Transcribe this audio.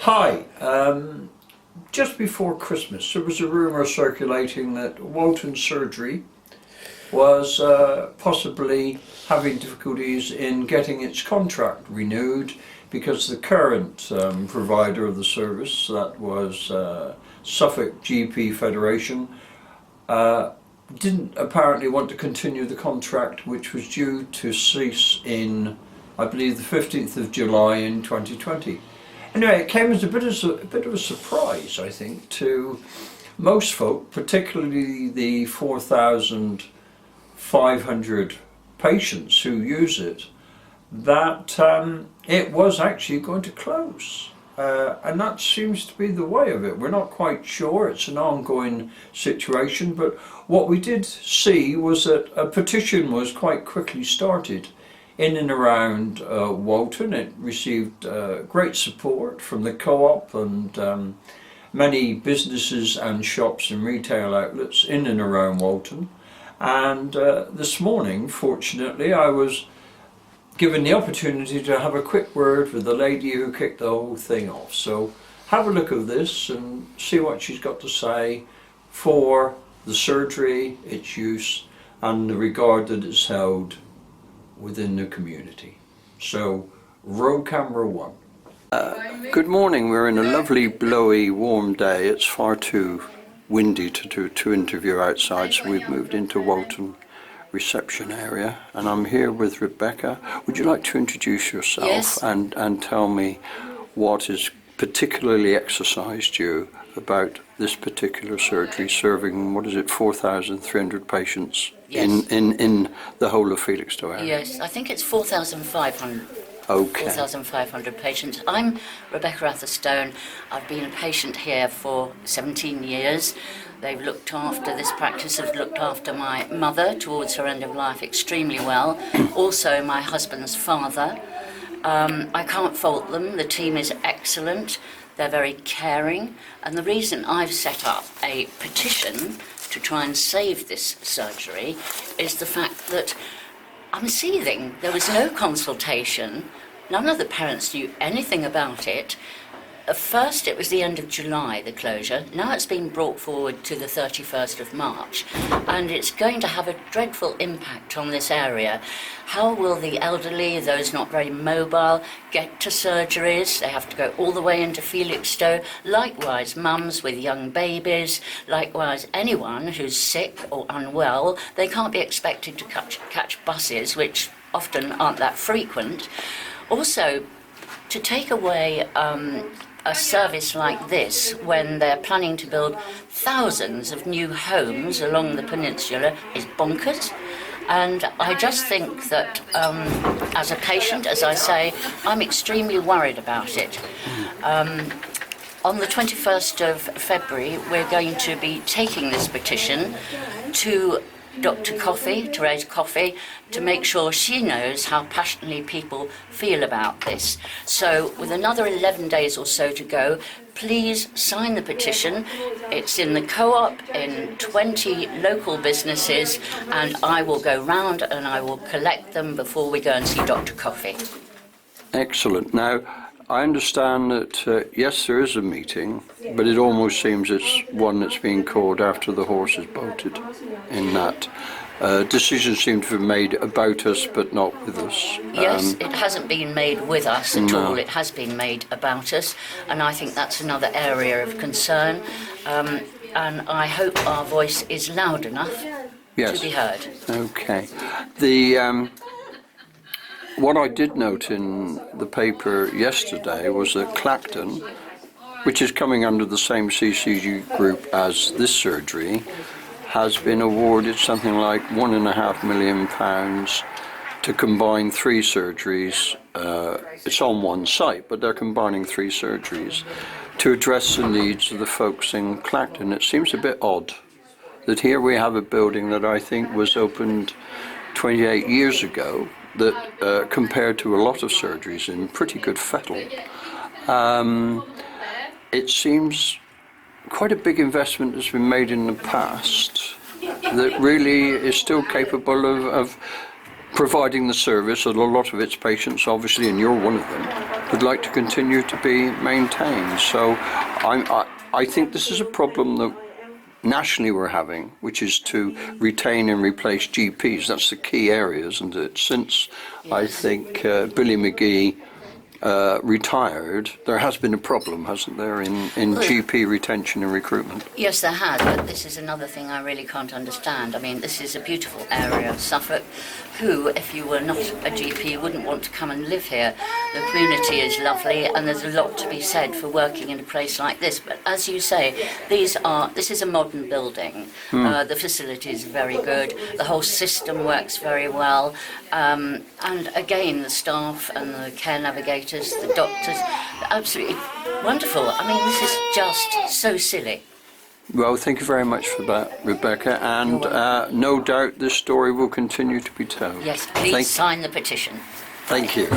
Hi, just before Christmas there was a rumour circulating that Walton Surgery was possibly having difficulties in getting its contract renewed because the current provider of the service, that was Suffolk GP Federation, didn't apparently want to continue the contract, which was due to cease in, I believe, the 15th of July in 2020. Anyway, it came as a bit of a surprise, I think, to most folk, particularly the 4,500 patients who use it, that it was actually going to close. And that seems to be the way of it. We're not quite sure, it's an ongoing situation, but what we did see was that a petition was quite quickly started in and around Walton. It received great support from the co-op and many businesses and shops and retail outlets in and around Walton. And this morning, fortunately, I was given the opportunity to have a quick word with the lady who kicked the whole thing off. So have a look at this and see what she's got to say for the surgery, its use, and the regard that it's held within the community. So, roll camera one. Good morning. We're in a lovely, blowy, warm day. It's far too windy to interview outside, so we've moved into Walton reception area, and I'm here with Rebecca. Would you like to introduce yourself? Yes. and tell me what has particularly exercised you about this particular surgery, serving, what is it, 4,300 patients? Yes. in the whole of Felixstowe area? Yes, I think it's 4,500. Okay. 4,500 patients. I'm Rebecca ATHERSTONE. I've been a patient here for 17 years. They've looked after, this practice have looked after my mother towards her end of life extremely well. Also my husband's father. I can't fault them. The team is excellent. They're very caring. And the reason I've set up a petition to try and save this surgery is the fact that I'm seething. There was no consultation. None of the parents knew anything about it. At first it was the end of July, the closure. Now it's been brought forward to the 31st of March, and it's going to have a dreadful impact on this area. How will the elderly, those not very mobile, get to surgeries? They have to go all the way into Felixstowe. Likewise, mums with young babies. Likewise, anyone who's sick or unwell, they can't be expected to catch buses, which often aren't that frequent. Also, to take away a service like this when they're planning to build thousands of new homes along the peninsula is bonkers. And I just think that as a patient, as I say, I'm extremely worried about it. On the 21st of February, we're going to be taking this petition to Dr. Coffey, Therese Coffey, to make sure she knows how passionately people feel about this. So with another 11 days or so to go, please sign the petition. It's in the co-op, in 20 local businesses, and I will go round and I will collect them before we go and see Dr. Coffey. Excellent. Now, I understand that, yes, there is a meeting, but it almost seems it's one that's being called after the horse is bolted, in that decisions seem to have been made about us, but not with us. Yes, it hasn't been made with us at all. It has been made about us, and I think that's another area of concern. And I hope our voice is loud enough to be heard. Okay. What I did note in the paper yesterday was that Clacton, which is coming under the same CCG group as this surgery, has been awarded something like £1.5 million to combine three surgeries. It's on one site, but they're combining three surgeries to address the needs of the folks in Clacton. It seems a bit odd that here we have a building that I think was opened 28 years ago, that compared to a lot of surgeries in pretty good fettle, it seems quite a big investment has been made in the past that really is still capable of providing the service, and a lot of its patients, obviously, and you're one of them, would like to continue to be maintained. So I think this is a problem that nationally we're having, which is to retain and replace GPs. That's the key area, isn't it? Since I think Billy McGee retired, there has been a problem, hasn't there, in GP retention and recruitment? Yes, there has, but this is another thing I really can't understand. I mean, this is a beautiful area of Suffolk. Who, if you were not a GP, wouldn't want to come and live here? The community is lovely, and there's a lot to be said for working in a place like this. But as you say, this is a modern building. The facility is very good. The whole system works very well. And again, the staff and the care navigators, the doctors, absolutely wonderful. I mean, this is just so silly. Well, thank you very much for that, Rebecca, and no doubt this story will continue to be told. Yes, please sign the petition. Thank you.